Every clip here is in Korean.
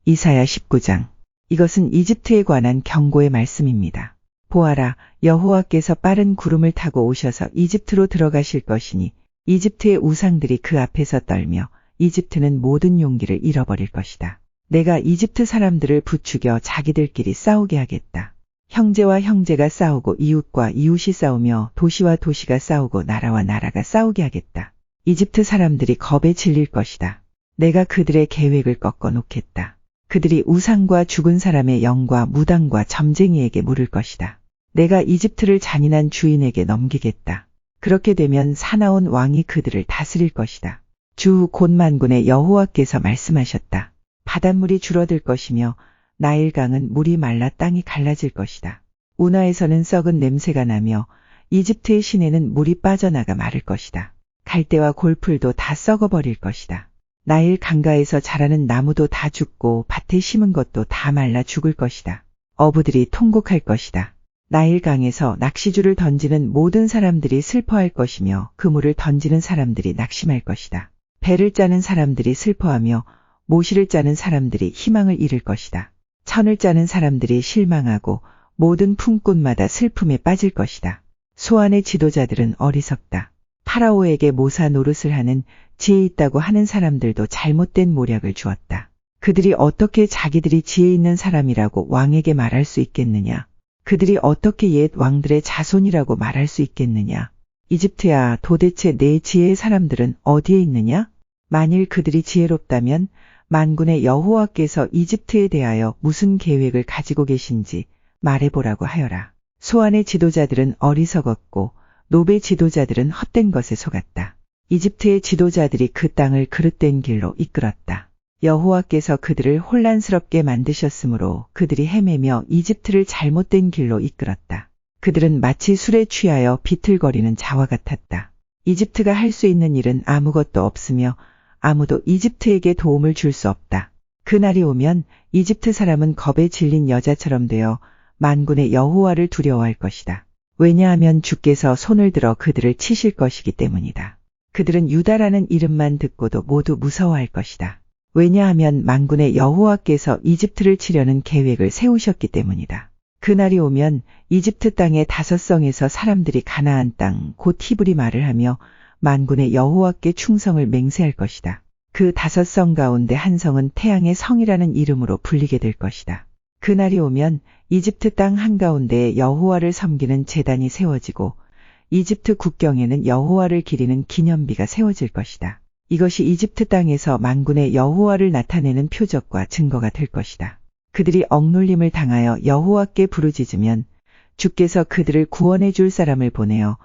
이사야 19장. 이것은 이집트에 관한 경고의 말씀입니다. 보아라, 여호와께서 빠른 구름을 타고 오셔서 이집트로 들어가실 것이니 이집트의 우상들이 그 앞에서 떨며 이집트는 모든 용기를 잃어버릴 것이다. 내가 이집트 사람들을 부추겨 자기들끼리 싸우게 하겠다. 형제와 형제가 싸우고 이웃과 이웃이 싸우며 도시와 도시가 싸우고 나라와 나라가 싸우게 하겠다. 이집트 사람들이 겁에 질릴 것이다. 내가 그들의 계획을 꺾어 놓겠다. 그들이 우상과 죽은 사람의 영과 무당과 점쟁이에게 물을 것이다. 내가 이집트를 잔인한 주인에게 넘기겠다. 그렇게 되면 사나운 왕이 그들을 다스릴 것이다. 주 곧 만군의 여호와께서 말씀하셨다. 바닷물이 줄어들 것이며 나일강은 물이 말라 땅이 갈라질 것이다. 운하에서는 썩은 냄새가 나며 이집트의 시내는 물이 빠져나가 마를 것이다. 갈대와 골풀도 다 썩어버릴 것이다. 나일 강가에서 자라는 나무도 다 죽고 밭에 심은 것도 다 말라 죽을 것이다. 어부들이 통곡할 것이다. 나일 강에서 낚시줄을 던지는 모든 사람들이 슬퍼할 것이며 그물을 던지는 사람들이 낙심할 것이다. 배를 짜는 사람들이 슬퍼하며 모시를 짜는 사람들이 희망을 잃을 것이다. 천을 짜는 사람들이 실망하고 모든 품꾼마다 슬픔에 빠질 것이다. 소안의 지도자들은 어리석다. 파라오에게 모사 노릇을 하는 지혜 있다고 하는 사람들도 잘못된 모략을 주었다. 그들이 어떻게 자기들이 지혜 있는 사람이라고 왕에게 말할 수 있겠느냐? 그들이 어떻게 옛 왕들의 자손이라고 말할 수 있겠느냐? 이집트야, 도대체 내 지혜의 사람들은 어디에 있느냐? 만일 그들이 지혜롭다면 만군의 여호와께서 이집트에 대하여 무슨 계획을 가지고 계신지 말해보라고 하여라. 소안의 지도자들은 어리석었고 노베 지도자들은 헛된 것에 속았다. 이집트의 지도자들이 그 땅을 그릇된 길로 이끌었다. 여호와께서 그들을 혼란스럽게 만드셨으므로 그들이 헤매며 이집트를 잘못된 길로 이끌었다. 그들은 마치 술에 취하여 비틀거리는 자와 같았다. 이집트가 할 수 있는 일은 아무것도 없으며 아무도 이집트에게 도움을 줄 수 없다. 그날이 오면 이집트 사람은 겁에 질린 여자처럼 되어 만군의 여호와를 두려워할 것이다. 왜냐하면 주께서 손을 들어 그들을 치실 것이기 때문이다. 그들은 유다라는 이름만 듣고도 모두 무서워할 것이다. 왜냐하면 만군의 여호와께서 이집트를 치려는 계획을 세우셨기 때문이다. 그날이 오면 이집트 땅의 5성에서 사람들이 가나안 땅 곧 히브리 말을 하며 만군의 여호와께 충성을 맹세할 것이다. 그 5성 가운데 한 성은 태양의 성이라는 이름으로 불리게 될 것이다. 그날이 오면 이집트 땅 한가운데에 여호와를 섬기는 제단이 세워지고 이집트 국경에는 여호와를 기리는 기념비가 세워질 것이다. 이것이 이집트 땅에서 만군의 여호와를 나타내는 표적과 증거가 될 것이다. 그들이 억눌림을 당하여 여호와께 부르짖으면 주께서 그들을 구원해 줄 사람을 보내어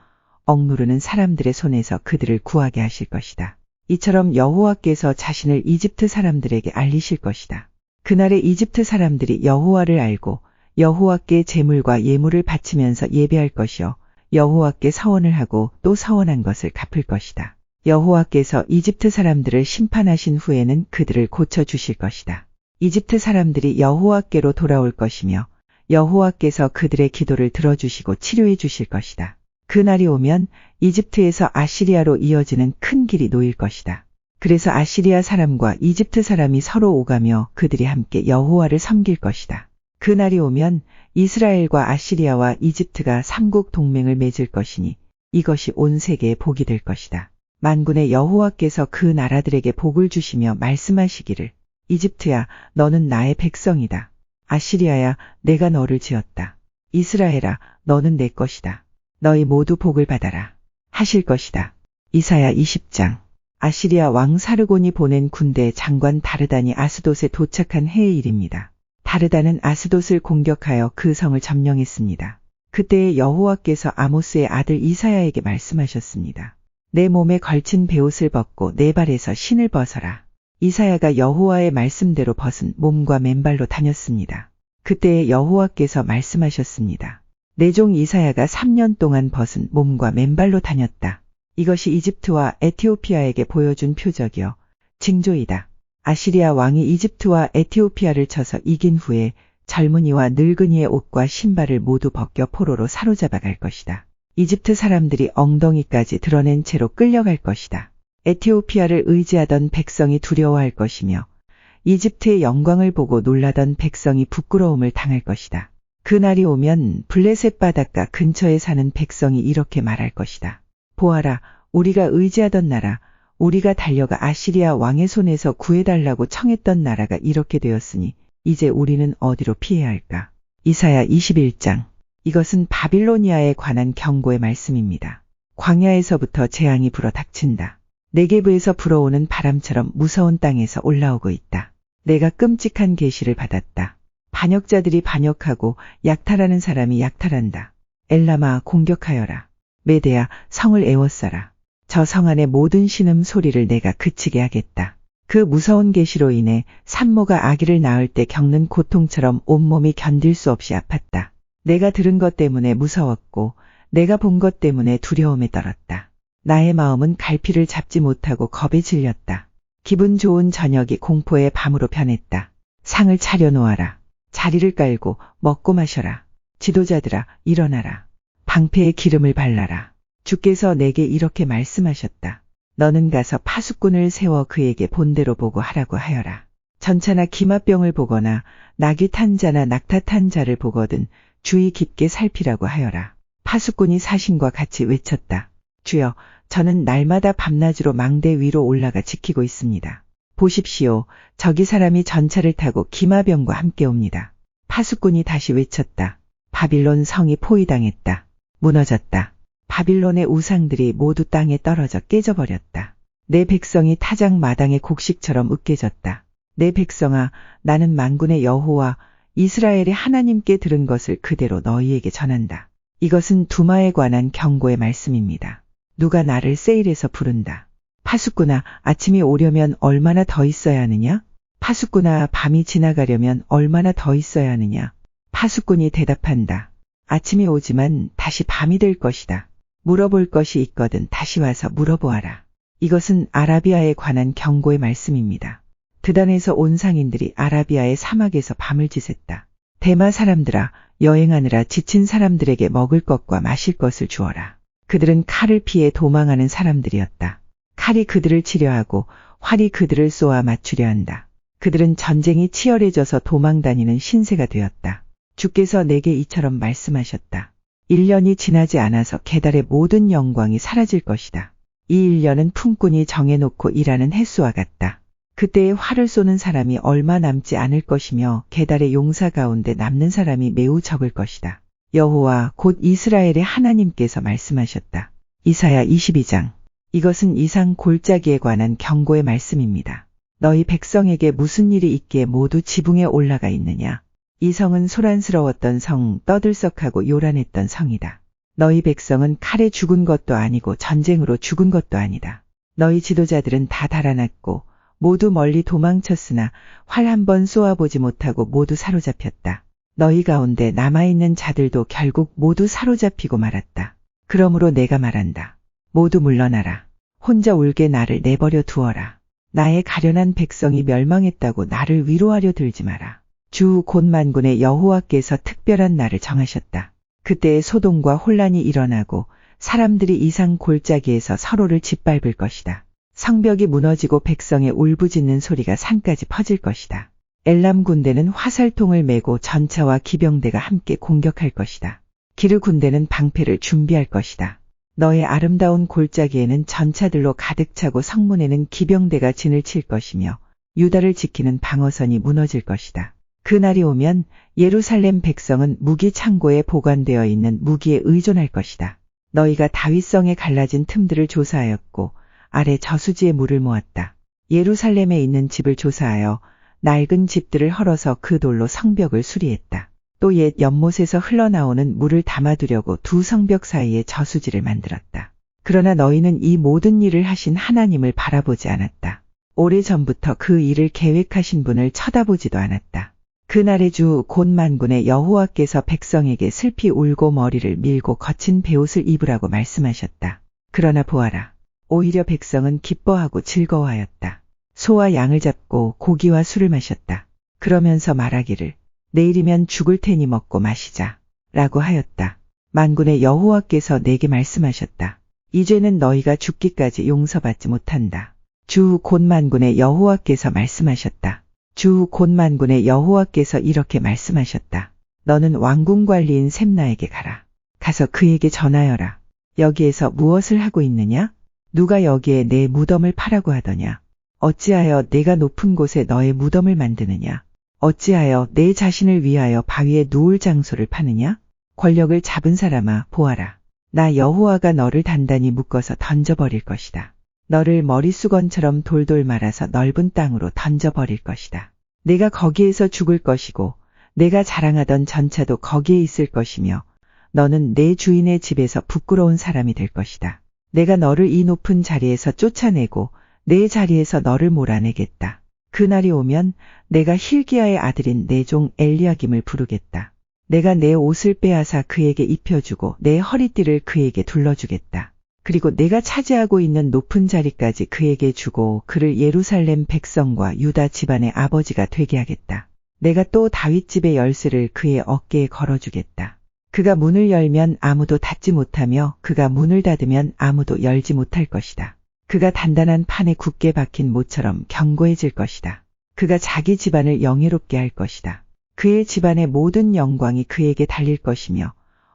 억누르는 사람들의 손에서 그들을 구하게 하실 것이다. 이처럼 여호와께서 자신을 이집트 사람들에게 알리실 것이다. 그날에 이집트 사람들이 여호와를 알고 여호와께 제물과 예물을 바치면서 예배할 것이요 여호와께 서원을 하고 또 서원한 것을 갚을 것이다. 여호와께서 이집트 사람들을 심판하신 후에는 그들을 고쳐주실 것이다. 이집트 사람들이 여호와께로 돌아올 것이며 여호와께서 그들의 기도를 들어주시고 치료해 주실 것이다. 그날이 오면 이집트에서 아시리아로 이어지는 큰 길이 놓일 것이다. 그래서 아시리아 사람과 이집트 사람이 서로 오가며 그들이 함께 여호와를 섬길 것이다. 그날이 오면 이스라엘과 아시리아와 이집트가 삼국 동맹을 맺을 것이니 이것이 온 세계의 복이 될 것이다. 만군의 여호와께서 그 나라들에게 복을 주시며 말씀하시기를 이집트야, 너는 나의 백성이다. 아시리아야, 내가 너를 지었다. 이스라엘아, 너는 내 것이다. 너희 모두 복을 받아라. 하실 것이다. 이사야 20장. 아시리아 왕 사르곤이 보낸 군대 장관 다르단이 아스돗에 도착한 해의 일입니다. 다르단은 아스돗을 공격하여 그 성을 점령했습니다. 그때에 여호와께서 아모스의 아들 이사야에게 말씀하셨습니다. 내 몸에 걸친 베옷을 벗고 내 발에서 신을 벗어라. 이사야가 여호와의 말씀대로 벗은 몸과 맨발로 다녔습니다. 그때에 여호와께서 말씀하셨습니다. 내 종 이사야가 3년 동안 벗은 몸과 맨발로 다녔다. 이것이 이집트와 에티오피아에게 보여준 표적이요 징조이다. 아시리아 왕이 이집트와 에티오피아를 쳐서 이긴 후에 젊은이와 늙은이의 옷과 신발을 모두 벗겨 포로로 사로잡아 갈 것이다. 이집트 사람들이 엉덩이까지 드러낸 채로 끌려갈 것이다. 에티오피아를 의지하던 백성이 두려워할 것이며 이집트의 영광을 보고 놀라던 백성이 부끄러움을 당할 것이다. 그날이 오면 블레셋 바닷가 근처에 사는 백성이 이렇게 말할 것이다. 보아라, 우리가 의지하던 나라, 우리가 달려가 아시리아 왕의 손에서 구해달라고 청했던 나라가 이렇게 되었으니 이제 우리는 어디로 피해야 할까? 이사야 21장. 이것은 바빌로니아에 관한 경고의 말씀입니다. 광야에서부터 재앙이 불어 닥친다. 네게브에서 불어오는 바람처럼 무서운 땅에서 올라오고 있다. 내가 끔찍한 계시를 받았다. 반역자들이 반역하고 약탈하는 사람이 약탈한다. 엘람아, 공격하여라. 메대야, 성을 애워싸라. 저 성 안의 모든 신음 소리를 내가 그치게 하겠다. 그 무서운 계시로 인해 산모가 아기를 낳을 때 겪는 고통처럼 온몸이 견딜 수 없이 아팠다. 내가 들은 것 때문에 무서웠고 내가 본 것 때문에 두려움에 떨었다. 나의 마음은 갈피를 잡지 못하고 겁에 질렸다. 기분 좋은 저녁이 공포의 밤으로 변했다. 상을 차려놓아라. 자리를 깔고 먹고 마셔라. 지도자들아, 일어나라. 방패에 기름을 발라라. 주께서 내게 이렇게 말씀하셨다. 너는 가서 파수꾼을 세워 그에게 본대로 보고 하라고 하여라. 전차나 기마병을 보거나 낙이 탄 자나 낙타 탄 자를 보거든 주의 깊게 살피라고 하여라. 파수꾼이 사신과 같이 외쳤다. 주여, 저는 날마다 밤낮으로 망대 위로 올라가 지키고 있습니다. 보십시오. 저기 사람이 전차를 타고 기마병과 함께 옵니다. 파수꾼이 다시 외쳤다. 바빌론 성이 포위당했다. 무너졌다. 바빌론의 우상들이 모두 땅에 떨어져 깨져버렸다. 내 백성이 타작 마당의 곡식처럼 으깨졌다. 내 백성아, 나는 만군의 여호와 이스라엘의 하나님께 들은 것을 그대로 너희에게 전한다. 이것은 두마에 관한 경고의 말씀입니다. 누가 나를 세일에서 부른다. 파수꾼아, 아침이 오려면 얼마나 더 있어야 하느냐? 파수꾼아, 밤이 지나가려면 얼마나 더 있어야 하느냐? 파수꾼이 대답한다. 아침이 오지만 다시 밤이 될 것이다. 물어볼 것이 있거든 다시 와서 물어보아라. 이것은 아라비아에 관한 경고의 말씀입니다. 드단에서 온 상인들이 아라비아의 사막에서 밤을 지샜다. 대마 사람들아, 여행하느라 지친 사람들에게 먹을 것과 마실 것을 주어라. 그들은 칼을 피해 도망하는 사람들이었다. 칼이 그들을 치려하고 활이 그들을 쏘아 맞추려 한다. 그들은 전쟁이 치열해져서 도망다니는 신세가 되었다. 주께서 내게 이처럼 말씀하셨다. 1년이 지나지 않아서 게달의 모든 영광이 사라질 것이다. 이 1년은 품꾼이 정해놓고 일하는 횟수와 같다. 그때에 활을 쏘는 사람이 얼마 남지 않을 것이며 게달의 용사 가운데 남는 사람이 매우 적을 것이다. 여호와 곧 이스라엘의 하나님께서 말씀하셨다. 이사야 22장. 이것은 이상 골짜기에 관한 경고의 말씀입니다. 너희 백성에게 무슨 일이 있기에 모두 지붕에 올라가 있느냐? 이 성은 소란스러웠던 성, 떠들썩하고 요란했던 성이다. 너희 백성은 칼에 죽은 것도 아니고 전쟁으로 죽은 것도 아니다. 너희 지도자들은 다 달아났고 모두 멀리 도망쳤으나 활 한 번 쏘아보지 못하고 모두 사로잡혔다. 너희 가운데 남아있는 자들도 결국 모두 사로잡히고 말았다. 그러므로 내가 말한다. 모두 물러나라. 혼자 울게 나를 내버려 두어라. 나의 가련한 백성이 멸망했다고 나를 위로하려 들지 마라. 주 곧 만군의 여호와께서 특별한 날을 정하셨다. 그때에 소동과 혼란이 일어나고 사람들이 이상 골짜기에서 서로를 짓밟을 것이다. 성벽이 무너지고 백성의 울부짖는 소리가 산까지 퍼질 것이다. 엘람 군대는 화살통을 메고 전차와 기병대가 함께 공격할 것이다. 기르 군대는 방패를 준비할 것이다. 너의 아름다운 골짜기에는 전차들로 가득 차고 성문에는 기병대가 진을 칠 것이며 유다를 지키는 방어선이 무너질 것이다. 그날이 오면 예루살렘 백성은 무기 창고에 보관되어 있는 무기에 의존할 것이다. 너희가 다윗성에 갈라진 틈들을 조사하였고 아래 저수지에 물을 모았다. 예루살렘에 있는 집을 조사하여 낡은 집들을 헐어서 그 돌로 성벽을 수리했다. 또 옛 연못에서 흘러나오는 물을 담아두려고 두 성벽 사이에 저수지를 만들었다. 그러나 너희는 이 모든 일을 하신 하나님을 바라보지 않았다. 오래전부터 그 일을 계획하신 분을 쳐다보지도 않았다. 그날의 주 곧 만군의 여호와께서 백성에게 슬피 울고 머리를 밀고 거친 베옷을 입으라고 말씀하셨다. 그러나 보아라. 오히려 백성은 기뻐하고 즐거워하였다. 소와 양을 잡고 고기와 술을 마셨다. 그러면서 말하기를 내일이면 죽을 테니 먹고 마시자 라고 하였다. 만군의 여호와께서 내게 말씀하셨다. 이 죄는 너희가 죽기까지 용서받지 못한다. 주 곧 만군의 여호와께서 말씀하셨다. 주후 곧 만군의 여호와께서 이렇게 말씀하셨다. 너는 왕궁 관리인 셈나에게 가라. 가서 그에게 전하여라. 여기에서 무엇을 하고 있느냐? 누가 여기에 내 무덤을 파라고 하더냐? 어찌하여 내가 높은 곳에 너의 무덤을 만드느냐? 어찌하여 내 자신을 위하여 바위에 누울 장소를 파느냐? 권력을 잡은 사람아, 보아라. 나 여호와가 너를 단단히 묶어서 던져버릴 것이다. 너를 머리수건처럼 돌돌 말아서 넓은 땅으로 던져버릴 것이다. 내가 거기에서 죽을 것이고 내가 자랑하던 전차도 거기에 있을 것이며 너는 내 주인의 집에서 부끄러운 사람이 될 것이다. 내가 너를 이 높은 자리에서 쫓아내고 내 자리에서 너를 몰아내겠다. 그날이 오면 내가 힐기야의 아들인 내 종 엘리야김을 부르겠다. 내가 내 옷을 빼앗아 그에게 입혀주고 내 허리띠를 그에게 둘러주겠다. 그리고 내가 차지하고 있는 높은 자리까지 그에게 주고 그를 예루살렘 백성과 유다 집안의 아버지가 되게 하겠다. 내가 또 다윗 집의 열쇠를 그의 어깨에 걸어주겠다. 그가 문을 열면 아무도 닫지 못하며 그가 문을 닫으면 아무도 열지 못할 것이다. 그가 단단한 판에 굳게 박힌 모처럼 견고해질 것이다. 그가 자기 집안을 영예롭게 할 것이다. 그의 집안의 모든 영광이 그에게 달릴 것이며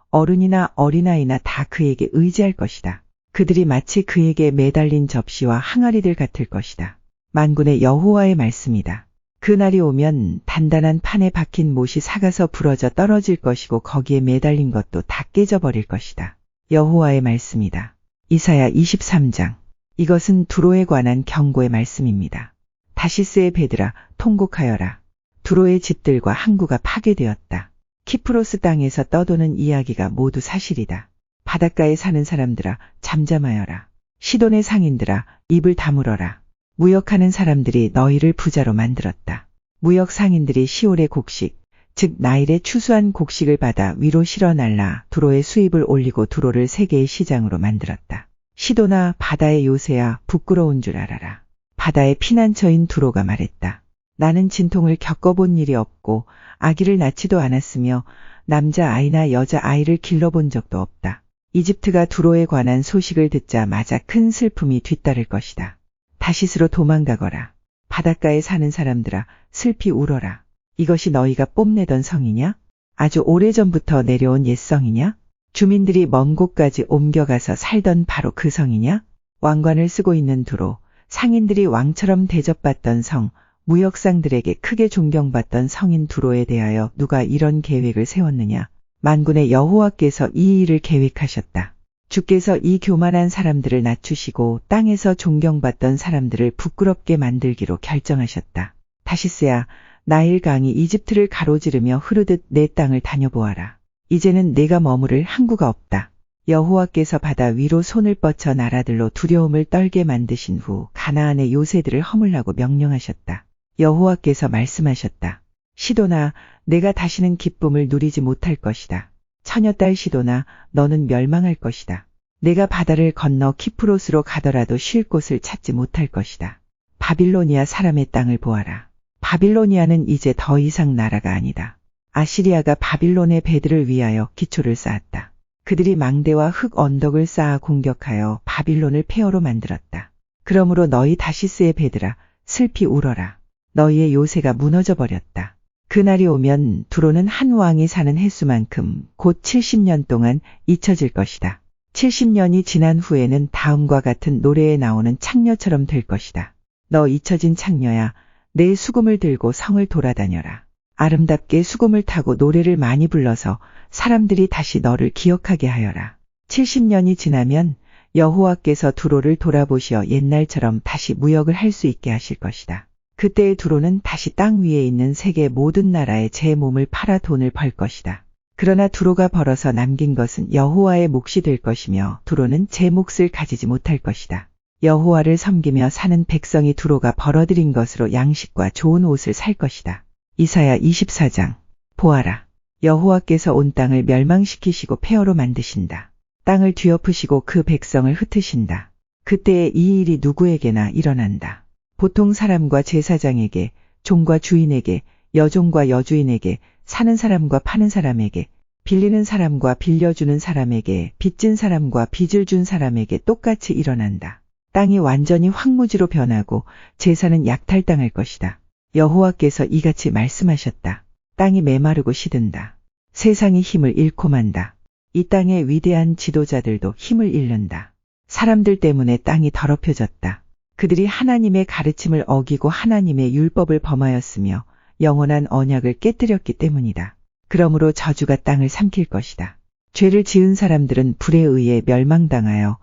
어른이나 어린아이나 다 그에게 의지할 것이다. 그들이 마치 그에게 매달린 접시와 항아리들 같을 것이다. 만군의 여호와의 말씀이다. 그날이 오면 단단한 판에 박힌 못이 삭아서 부러져 떨어질 것이고 거기에 매달린 것도 다 깨져버릴 것이다. 여호와의 말씀이다. 이사야 23장. 이것은 두로에 관한 경고의 말씀입니다. 다시스의 배들아, 통곡하여라. 두로의 집들과 항구가 파괴되었다. 키프로스 땅에서 떠도는 이야기가 모두 사실이다. 바닷가에 사는 사람들아, 잠잠하여라. 시돈의 상인들아, 입을 다물어라. 무역하는 사람들이 너희를 부자로 만들었다. 무역 상인들이 시올의 곡식, 즉 나일의 추수한 곡식을 받아 위로 실어 날라 두로의 수입을 올리고 두로를 세계의 시장으로 만들었다. 시도나 바다의 요새야, 부끄러운 줄 알아라. 바다의 피난처인 두로가 말했다. 나는 진통을 겪어본 일이 없고 아기를 낳지도 않았으며 남자아이나 여자아이를 길러본 적도 없다. 이집트가 두로에 관한 소식을 듣자마자 큰 슬픔이 뒤따를 것이다. 다시스로 도망가거라. 바닷가에 사는 사람들아, 슬피 울어라. 이것이 너희가 뽐내던 성이냐? 아주 오래전부터 내려온 옛성이냐? 주민들이 먼 곳까지 옮겨가서 살던 바로 그 성이냐? 왕관을 쓰고 있는 두로, 상인들이 왕처럼 대접받던 성, 무역상들에게 크게 존경받던 성인 두로에 대하여 누가 이런 계획을 세웠느냐? 만군의 여호와께서 이 일을 계획하셨다. 주께서 이 교만한 사람들을 낮추시고 땅에서 존경받던 사람들을 부끄럽게 만들기로 결정하셨다. 다시스야, 나일 강이 이집트를 가로지르며 흐르듯 내 땅을 다녀보아라. 이제는 내가 머무를 항구가 없다. 여호와께서 바다 위로 손을 뻗쳐 나라들로 두려움을 떨게 만드신 후 가나안의 요새들을 허물라고 명령하셨다. 여호와께서 말씀하셨다. 시도나, 내가 다시는 기쁨을 누리지 못할 것이다. 처녀딸 시도나, 너는 멸망할 것이다. 내가 바다를 건너 키프로스로 가더라도 쉴 곳을 찾지 못할 것이다. 바빌로니아 사람의 땅을 보아라. 바빌로니아는 이제 더 이상 나라가 아니다. 아시리아가 바빌론의 배들을 위하여 기초를 쌓았다. 그들이 망대와 흙 언덕을 쌓아 공격하여 바빌론을 폐허로 만들었다. 그러므로 너희 다시스의 배들아, 슬피 울어라. 너희의 요새가 무너져 버렸다. 그날이 오면 두로는 한 왕이 사는 횟수만큼 곧 70년 동안 잊혀질 것이다. 70년이 지난 후에는 다음과 같은 노래에 나오는 창녀처럼 될 것이다. 너 잊혀진 창녀야, 내 수금을 들고 성을 돌아다녀라. 아름답게 수금을 타고 노래를 많이 불러서 사람들이 다시 너를 기억하게 하여라. 70년이 지나면 여호와께서 두로를 돌아보시어 옛날처럼 다시 무역을 할 수 있게 하실 것이다. 그때의 두로는 다시 땅 위에 있는 세계 모든 나라에 제 몸을 팔아 돈을 벌 것이다. 그러나 두로가 벌어서 남긴 것은 여호와의 몫이 될 것이며 두로는 제 몫을 가지지 못할 것이다. 여호와를 섬기며 사는 백성이 두로가 벌어들인 것으로 양식과 좋은 옷을 살 것이다. 이사야 24장. 보아라. 여호와께서 온 땅을 멸망시키시고 폐허로 만드신다. 땅을 뒤엎으시고 그 백성을 흩으신다. 그때에 이 일이 누구에게나 일어난다. 보통 사람과 제사장에게, 종과 주인에게, 여종과 여주인에게, 사는 사람과 파는 사람에게, 빌리는 사람과 빌려주는 사람에게, 빚진 사람과 빚을 준 사람에게 똑같이 일어난다. 땅이 완전히 황무지로 변하고 제사는 약탈당할 것이다. 여호와께서 이같이 말씀하셨다. 땅이 메마르고 시든다. 세상이 힘을 잃고 만다. 이 땅의 위대한 지도자들도 힘을 잃는다. 사람들 때문에 땅이 더럽혀졌다. 그들이 하나님의 가르침을 어기고 하나님의 율법을 범하였으며 영원한 언약을 깨뜨렸기 때문이다. 그러므로 저주가 땅을 삼킬 것이다. 죄를 지은 사람들은 불에 의해 멸망당하여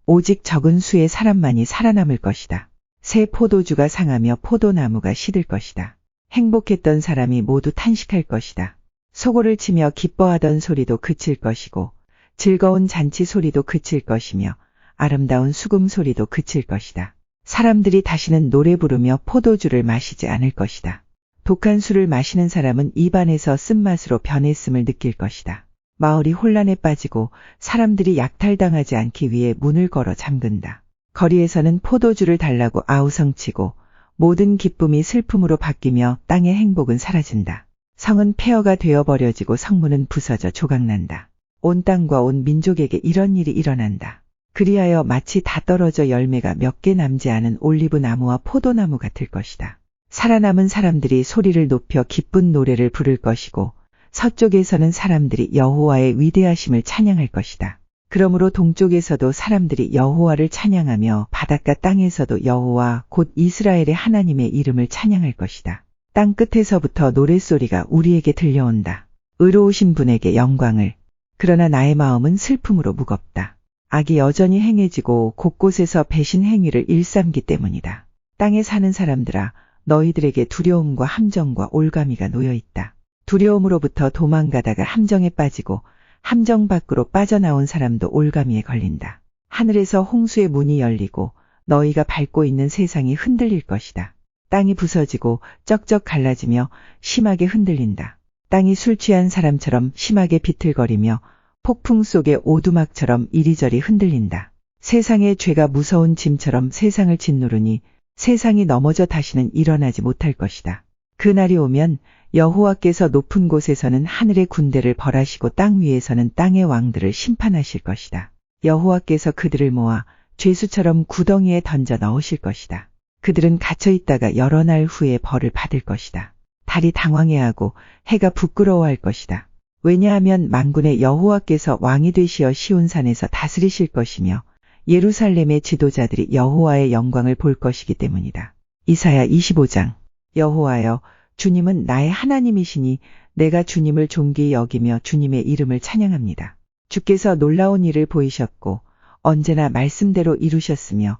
오직 적은 수의 사람만이 살아남을 것이다. 새 포도주가 상하며 포도나무가 시들 것이다. 행복했던 사람이 모두 탄식할 것이다. 소고를 치며 기뻐하던 소리도 그칠 것이고 즐거운 잔치 소리도 그칠 것이며 아름다운 수금 소리도 그칠 것이다. 사람들이 다시는 노래 부르며 포도주를 마시지 않을 것이다. 독한 술을 마시는 사람은 입안에서 쓴맛으로 변했음을 느낄 것이다. 마을이 혼란에 빠지고 사람들이 약탈당하지 않기 위해 문을 걸어 잠근다. 거리에서는 포도주를 달라고 아우성치고 모든 기쁨이 슬픔으로 바뀌며 땅의 행복은 사라진다. 성은 폐허가 되어버려지고 성문은 부서져 조각난다. 온 땅과 온 민족에게 이런 일이 일어난다. 그리하여 마치 다 떨어져 열매가 몇 개 남지 않은 올리브 나무와 포도나무 같을 것이다. 살아남은 사람들이 소리를 높여 기쁜 노래를 부를 것이고 서쪽에서는 사람들이 여호와의 위대하심을 찬양할 것이다. 그러므로 동쪽에서도 사람들이 여호와를 찬양하며 바닷가 땅에서도 여호와 곧 이스라엘의 하나님의 이름을 찬양할 것이다. 땅 끝에서부터 노랫소리가 우리에게 들려온다. 의로우신 분에게 영광을. 그러나 나의 마음은 슬픔으로 무겁다. 악이 여전히 행해지고 곳곳에서 배신 행위를 일삼기 때문이다. 땅에 사는 사람들아, 너희들에게 두려움과 함정과 올가미가 놓여있다. 두려움으로부터 도망가다가 함정에 빠지고 함정 밖으로 빠져나온 사람도 올가미에 걸린다. 하늘에서 홍수의 문이 열리고 너희가 밟고 있는 세상이 흔들릴 것이다. 땅이 부서지고 쩍쩍 갈라지며 심하게 흔들린다. 땅이 술 취한 사람처럼 심하게 비틀거리며 폭풍 속의 오두막처럼 이리저리 흔들린다. 세상의 죄가 무서운 짐처럼 세상을 짓누르니 세상이 넘어져 다시는 일어나지 못할 것이다. 그날이 오면 여호와께서 높은 곳에서는 하늘의 군대를 벌하시고 땅 위에서는 땅의 왕들을 심판하실 것이다. 여호와께서 그들을 모아 죄수처럼 구덩이에 던져 넣으실 것이다. 그들은 갇혀 있다가 여러 날 후에 벌을 받을 것이다. 달이 당황해하고 해가 부끄러워할 것이다. 왜냐하면 만군의 여호와께서 왕이 되시어 시온산에서 다스리실 것이며 예루살렘의 지도자들이 여호와의 영광을 볼 것이기 때문이다. 이사야 25장. 여호와여, 주님은 나의 하나님이시니 내가 주님을 존귀히 여기며 주님의 이름을 찬양합니다. 주께서 놀라운 일을 보이셨고 언제나 말씀대로 이루셨으며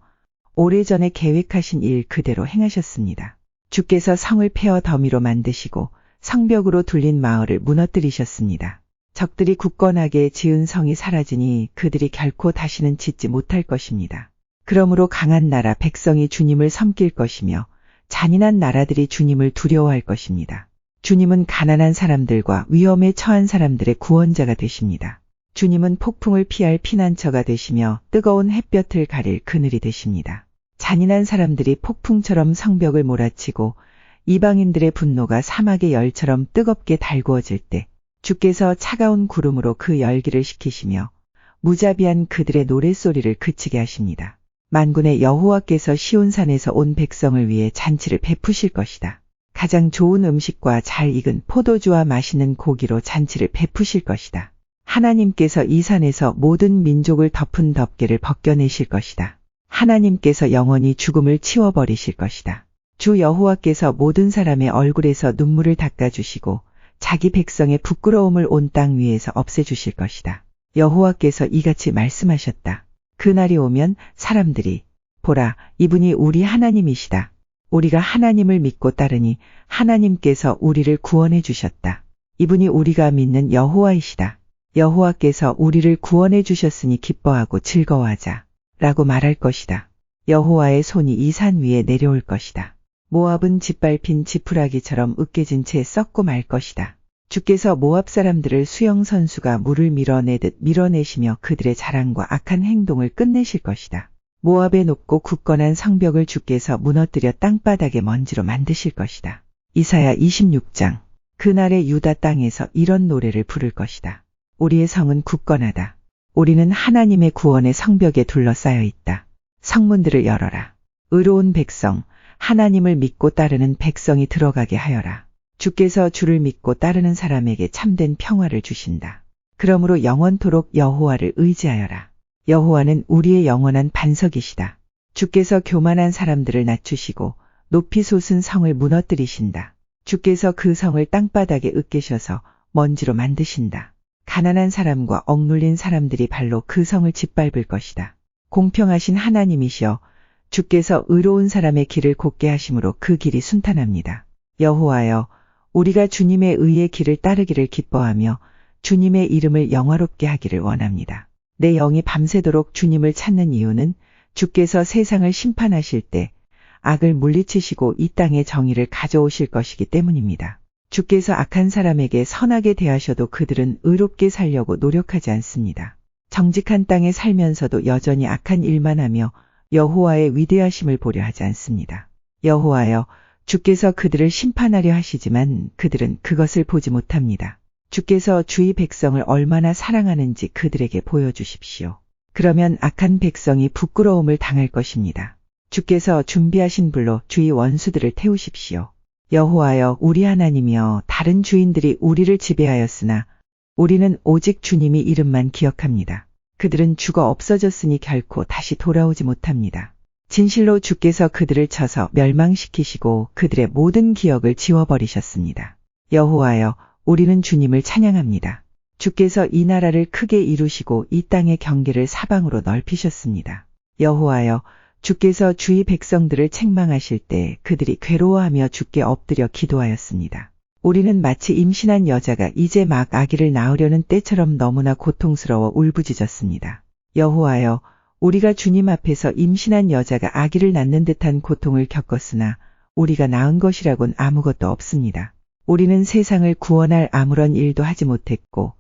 오래전에 계획하신 일 그대로 행하셨습니다. 주께서 성을 폐허 더미로 만드시고 성벽으로 둘린 마을을 무너뜨리셨습니다. 적들이 굳건하게 지은 성이 사라지니 그들이 결코 다시는 짓지 못할 것입니다. 그러므로 강한 나라 백성이 주님을 섬길 것이며 잔인한 나라들이 주님을 두려워할 것입니다. 주님은 가난한 사람들과 위험에 처한 사람들의 구원자가 되십니다. 주님은 폭풍을 피할 피난처가 되시며 뜨거운 햇볕을 가릴 그늘이 되십니다. 잔인한 사람들이 폭풍처럼 성벽을 몰아치고 이방인들의 분노가 사막의 열처럼 뜨겁게 달구어질 때 주께서 차가운 구름으로 그 열기를 식히시며 무자비한 그들의 노랫소리를 그치게 하십니다. 만군의 여호와께서 시온산에서 온 백성을 위해 잔치를 베푸실 것이다. 가장 좋은 음식과 잘 익은 포도주와 맛있는 고기로 잔치를 베푸실 것이다. 하나님께서 이 산에서 모든 민족을 덮은 덮개를 벗겨내실 것이다. 하나님께서 영원히 죽음을 치워버리실 것이다. 주 여호와께서 모든 사람의 얼굴에서 눈물을 닦아주시고 자기 백성의 부끄러움을 온 땅 위에서 없애주실 것이다. 여호와께서 이같이 말씀하셨다. 그날이 오면 사람들이 보라, 이분이 우리 하나님이시다. 우리가 하나님을 믿고 따르니 하나님께서 우리를 구원해 주셨다. 이분이 우리가 믿는 여호와이시다. 여호와께서 우리를 구원해 주셨으니 기뻐하고 즐거워하자 라고 말할 것이다. 여호와의 손이 이 산 위에 내려올 것이다. 모압은 짓밟힌 지푸라기처럼 으깨진 채 썩고 말 것이다. 주께서 모압 사람들을 수영 선수가 물을 밀어내듯 밀어내시며 그들의 자랑과 악한 행동을 끝내실 것이다. 모압의 높고 굳건한 성벽을 주께서 무너뜨려 땅바닥의 먼지로 만드실 것이다. 이사야 26장. 그날의 유다 땅에서 이런 노래를 부를 것이다. 우리의 성은 굳건하다. 우리는 하나님의 구원의 성벽에 둘러싸여 있다. 성문들을 열어라. 의로운 백성, 하나님을 믿고 따르는 백성이 들어가게 하여라. 주께서 주를 믿고 따르는 사람에게 참된 평화를 주신다. 그러므로 영원토록 여호와를 의지하여라. 여호와는 우리의 영원한 반석이시다. 주께서 교만한 사람들을 낮추시고 높이 솟은 성을 무너뜨리신다. 주께서 그 성을 땅바닥에 으깨셔서 먼지로 만드신다. 가난한 사람과 억눌린 사람들이 발로 그 성을 짓밟을 것이다. 공평하신 하나님이시여, 주께서 의로운 사람의 길을 곧게 하심으로 그 길이 순탄합니다. 여호와여, 우리가 주님의 의의 길을 따르기를 기뻐하며 주님의 이름을 영화롭게 하기를 원합니다. 내 영이 밤새도록 주님을 찾는 이유는 주께서 세상을 심판하실 때 악을 물리치시고 이 땅에 정의를 가져오실 것이기 때문입니다. 주께서 악한 사람에게 선하게 대하셔도 그들은 의롭게 살려고 노력하지 않습니다. 정직한 땅에 살면서도 여전히 악한 일만 하며 여호와의 위대하심을 보려 하지 않습니다. 여호와여, 주께서 그들을 심판하려 하시지만 그들은 그것을 보지 못합니다. 주께서 주의 백성을 얼마나 사랑하는지 그들에게 보여주십시오. 그러면 악한 백성이 부끄러움을 당할 것입니다. 주께서 준비하신 불로 주의 원수들을 태우십시오. 여호와여, 우리 하나님이여, 다른 주인들이 우리를 지배하였으나 우리는 오직 주님이 이름만 기억합니다. 그들은 죽어 없어졌으니 결코 다시 돌아오지 못합니다. 진실로 주께서 그들을 쳐서 멸망시키시고 그들의 모든 기억을 지워버리셨습니다. 여호와여, 우리는 주님을 찬양합니다. 주께서 이 나라를 크게 이루시고 이 땅의 경계를 사방으로 넓히셨습니다. 여호와여, 주께서 주의 백성들을 책망하실 때 그들이 괴로워하며 주께 엎드려 기도하였습니다. 우리는 마치 임신한 여자가 이제 막 아기를 낳으려는 때처럼 너무나 고통스러워 울부짖었습니다. 여호와여, 우리가 주님 앞에서 임신한 여자가 아기를 낳는 듯한 고통을 겪었으나 우리가 낳은 것이라곤 아무것도 없습니다. 우리는 세상을 구원할 아무런 일도 하지 못했고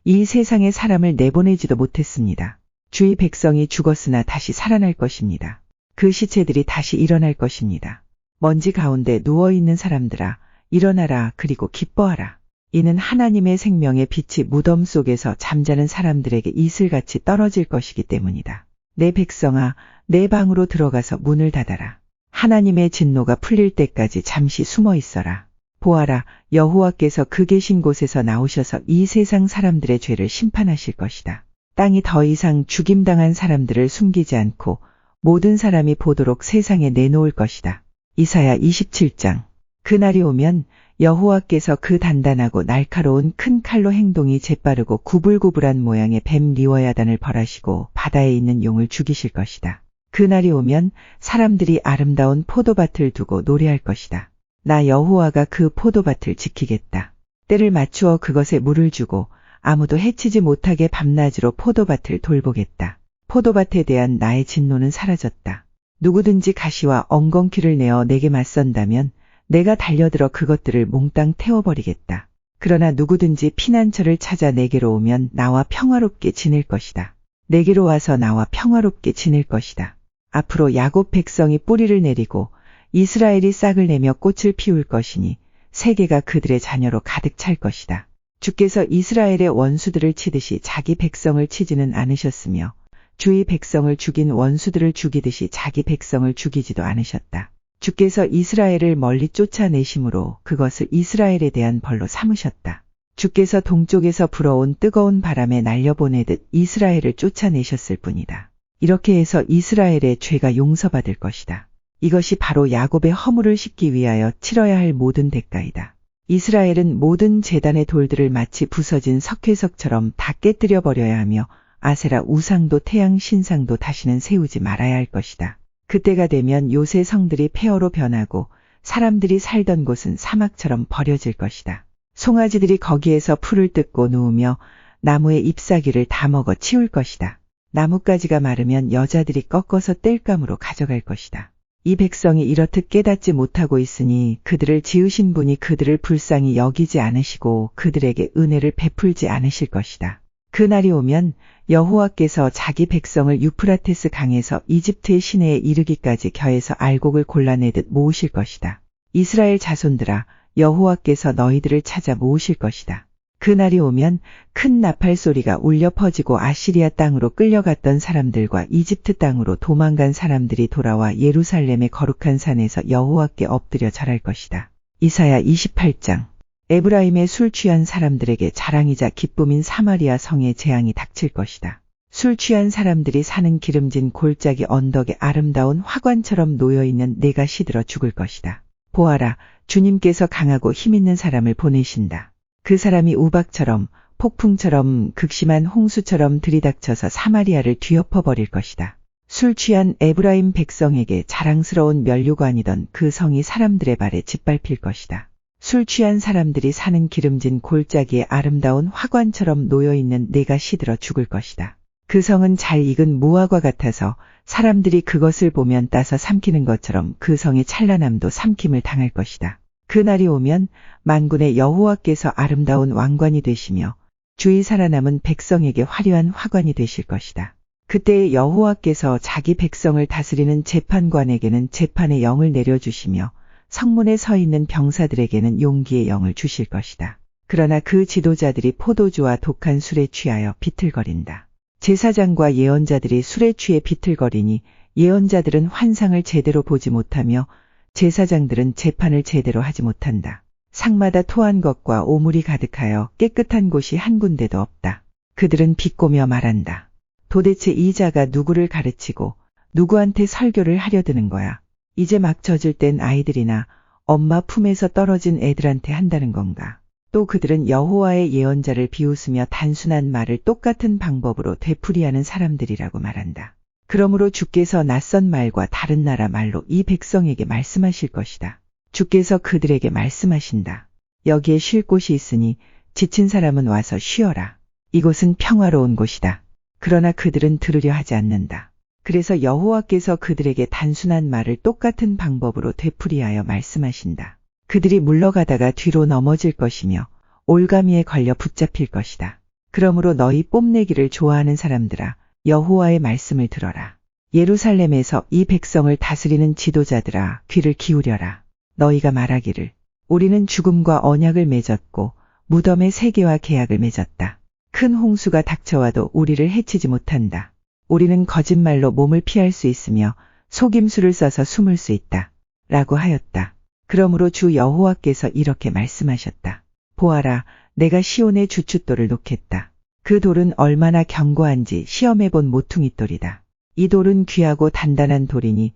이 세상에 사람을 내보내지도 못했습니다. 주의 백성이 죽었으나 다시 살아날 것입니다. 그 시체들이 다시 일어날 것입니다. 먼지 가운데 누워있는 사람들아, 일어나라, 그리고 기뻐하라. 이는 하나님의 생명의 빛이 무덤 속에서 잠자는 사람들에게 이슬같이 떨어질 것이기 때문이다. 내 백성아, 내 방으로 들어가서 문을 닫아라. 하나님의 진노가 풀릴 때까지 잠시 숨어 있어라. 보아라, 여호와께서 그 계신 곳에서 나오셔서 이 세상 사람들의 죄를 심판하실 것이다. 땅이 더 이상 죽임당한 사람들을 숨기지 않고 모든 사람이 보도록 세상에 내놓을 것이다. 이사야 27장. 그날이 오면 여호와께서 그 단단하고 날카로운 큰 칼로 행동이 재빠르고 구불구불한 모양의 뱀 리워야단을 벌하시고 바다에 있는 용을 죽이실 것이다. 그날이 오면 사람들이 아름다운 포도밭을 두고 노래할 것이다. 나 여호와가 그 포도밭을 지키겠다. 때를 맞추어 그것에 물을 주고 아무도 해치지 못하게 밤낮으로 포도밭을 돌보겠다. 포도밭에 대한 나의 진노는 사라졌다. 누구든지 가시와 엉겅퀴를 내어 내게 맞선다면 내가 달려들어 그것들을 몽땅 태워버리겠다. 그러나 누구든지 피난처를 찾아 내게로 오면 나와 평화롭게 지낼 것이다. 내게로 와서 나와 평화롭게 지낼 것이다. 앞으로 야곱 백성이 뿌리를 내리고 이스라엘이 싹을 내며 꽃을 피울 것이니 세계가 그들의 자녀로 가득 찰 것이다. 주께서 이스라엘의 원수들을 치듯이 자기 백성을 치지는 않으셨으며 주의 백성을 죽인 원수들을 죽이듯이 자기 백성을 죽이지도 않으셨다. 주께서 이스라엘을 멀리 쫓아내심으로 그것을 이스라엘에 대한 벌로 삼으셨다. 주께서 동쪽에서 불어온 뜨거운 바람에 날려보내듯 이스라엘을 쫓아내셨을 뿐이다. 이렇게 해서 이스라엘의 죄가 용서받을 것이다. 이것이 바로 야곱의 허물을 씻기 위하여 치러야 할 모든 대가이다. 이스라엘은 모든 제단의 돌들을 마치 부서진 석회석처럼 다 깨뜨려 버려야 하며 아세라 우상도 태양 신상도 다시는 세우지 말아야 할 것이다. 그때가 되면 요새 성들이 폐허로 변하고 사람들이 살던 곳은 사막처럼 버려질 것이다. 송아지들이 거기에서 풀을 뜯고 누우며 나무의 잎사귀를 다 먹어 치울 것이다. 나뭇가지가 마르면 여자들이 꺾어서 땔감으로 가져갈 것이다. 이 백성이 이렇듯 깨닫지 못하고 있으니 그들을 지으신 분이 그들을 불쌍히 여기지 않으시고 그들에게 은혜를 베풀지 않으실 것이다. 그날이 오면 여호와께서 자기 백성을 유프라테스 강에서 이집트의 시내에 이르기까지 겨에서 알곡을 골라내듯 모으실 것이다. 이스라엘 자손들아, 여호와께서 너희들을 찾아 모으실 것이다. 그날이 오면 큰 나팔 소리가 울려 퍼지고 아시리아 땅으로 끌려갔던 사람들과 이집트 땅으로 도망간 사람들이 돌아와 예루살렘의 거룩한 산에서 여호와께 엎드려 절할 것이다. 이사야 28장. 에브라임의 술 취한 사람들에게 자랑이자 기쁨인 사마리아 성에 재앙이 닥칠 것이다. 술 취한 사람들이 사는 기름진 골짜기 언덕에 아름다운 화관처럼 놓여있는 내가 시들어 죽을 것이다. 보아라, 주님께서 강하고 힘있는 사람을 보내신다. 그 사람이 우박처럼 폭풍처럼 극심한 홍수처럼 들이닥쳐서 사마리아를 뒤엎어 버릴 것이다. 술 취한 에브라임 백성에게 자랑스러운 면류관이던 그 성이 사람들의 발에 짓밟힐 것이다. 술 취한 사람들이 사는 기름진 골짜기에 아름다운 화관처럼 놓여있는 내가 시들어 죽을 것이다. 그 성은 잘 익은 무화과 같아서 사람들이 그것을 보면 따서 삼키는 것처럼 그 성의 찬란함도 삼킴을 당할 것이다. 그날이 오면 만군의 여호와께서 아름다운 왕관이 되시며 주의 살아남은 백성에게 화려한 화관이 되실 것이다. 그때에 여호와께서 자기 백성을 다스리는 재판관에게는 재판의 영을 내려주시며 성문에 서 있는 병사들에게는 용기의 영을 주실 것이다. 그러나 그 지도자들이 포도주와 독한 술에 취하여 비틀거린다. 제사장과 예언자들이 술에 취해 비틀거리니 예언자들은 환상을 제대로 보지 못하며 제사장들은 재판을 제대로 하지 못한다. 상마다 토한 것과 오물이 가득하여 깨끗한 곳이 한 군데도 없다. 그들은 비꼬며 말한다. 도대체 이 자가 누구를 가르치고 누구한테 설교를 하려 드는 거야. 이제 막 젖을 땐 아이들이나 엄마 품에서 떨어진 애들한테 한다는 건가. 또 그들은 여호와의 예언자를 비웃으며 단순한 말을 똑같은 방법으로 되풀이하는 사람들이라고 말한다. 그러므로 주께서 낯선 말과 다른 나라 말로 이 백성에게 말씀하실 것이다. 주께서 그들에게 말씀하신다. 여기에 쉴 곳이 있으니 지친 사람은 와서 쉬어라. 이곳은 평화로운 곳이다. 그러나 그들은 들으려 하지 않는다. 그래서 여호와께서 그들에게 단순한 말을 똑같은 방법으로 되풀이하여 말씀하신다. 그들이 물러가다가 뒤로 넘어질 것이며 올가미에 걸려 붙잡힐 것이다. 그러므로 너희 뽐내기를 좋아하는 사람들아, 여호와의 말씀을 들어라. 예루살렘에서 이 백성을 다스리는 지도자들아, 귀를 기울여라. 너희가 말하기를 우리는 죽음과 언약을 맺었고 무덤의 세계와 계약을 맺었다. 큰 홍수가 닥쳐와도 우리를 해치지 못한다. 우리는 거짓말로 몸을 피할 수 있으며 속임수를 써서 숨을 수 있다. 라고 하였다. 그러므로 주 여호와께서 이렇게 말씀하셨다. 보아라, 내가 시온에 주춧돌을 놓겠다. 그 돌은 얼마나 견고한지 시험해본 모퉁이 돌이다. 이 돌은 귀하고 단단한 돌이니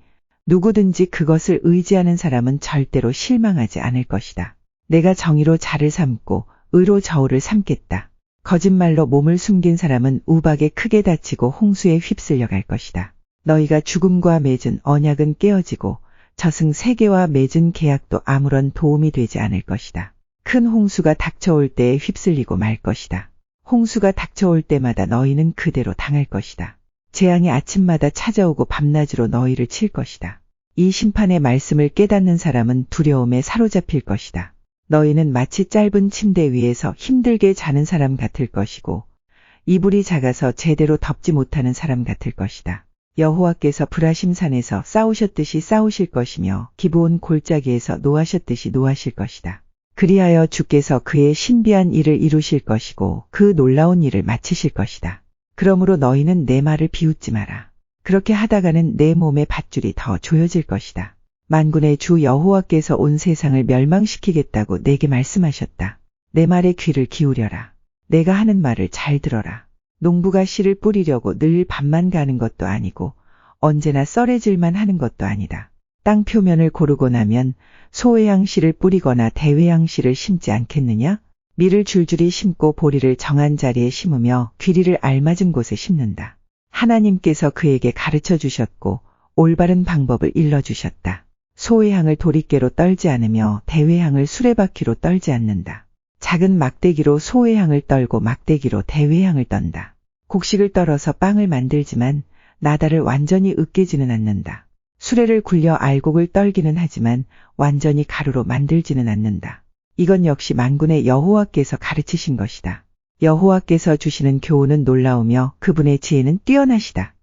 누구든지 그것을 의지하는 사람은 절대로 실망하지 않을 것이다. 내가 정의로 자를 삼고 의로 저울을 삼겠다. 거짓말로 몸을 숨긴 사람은 우박에 크게 다치고 홍수에 휩쓸려 갈 것이다. 너희가 죽음과 맺은 언약은 깨어지고 저승 세계와 맺은 계약도 아무런 도움이 되지 않을 것이다. 큰 홍수가 닥쳐올 때에 휩쓸리고 말 것이다. 홍수가 닥쳐올 때마다 너희는 그대로 당할 것이다. 재앙이 아침마다 찾아오고 밤낮으로 너희를 칠 것이다. 이 심판의 말씀을 깨닫는 사람은 두려움에 사로잡힐 것이다. 너희는 마치 짧은 침대 위에서 힘들게 자는 사람 같을 것이고 이불이 작아서 제대로 덮지 못하는 사람 같을 것이다. 여호와께서 브라심산에서 싸우셨듯이 싸우실 것이며 기브온 골짜기에서 노하셨듯이 노하실 것이다. 그리하여 주께서 그의 신비한 일을 이루실 것이고 그 놀라운 일을 마치실 것이다. 그러므로 너희는 내 말을 비웃지 마라. 그렇게 하다가는 내 몸의 밧줄이 더 조여질 것이다. 만군의 주 여호와께서 온 세상을 멸망시키겠다고 내게 말씀하셨다. 내 말에 귀를 기울여라. 내가 하는 말을 잘 들어라. 농부가 씨를 뿌리려고 늘 밤만 가는 것도 아니고 언제나 썰해질만 하는 것도 아니다. 땅 표면을 고르고 나면 소외양 씨를 뿌리거나 대외양 씨를 심지 않겠느냐? 밀을 줄줄이 심고 보리를 정한 자리에 심으며 귀리를 알맞은 곳에 심는다. 하나님께서 그에게 가르쳐 주셨고 올바른 방법을 일러주셨다. 소외향을 도리깨로 떨지 않으며 대외향을 수레바퀴로 떨지 않는다. 작은 막대기로 소외향을 떨고 막대기로 대외향을 떤다. 곡식을 떨어서 빵을 만들지만 나달을 완전히 으깨지는 않는다. 수레를 굴려 알곡을 떨기는 하지만 완전히 가루로 만들지는 않는다. 이건 역시 만군의 여호와께서 가르치신 것이다. 여호와께서 주시는 교훈은 놀라우며 그분의 지혜는 뛰어나시다.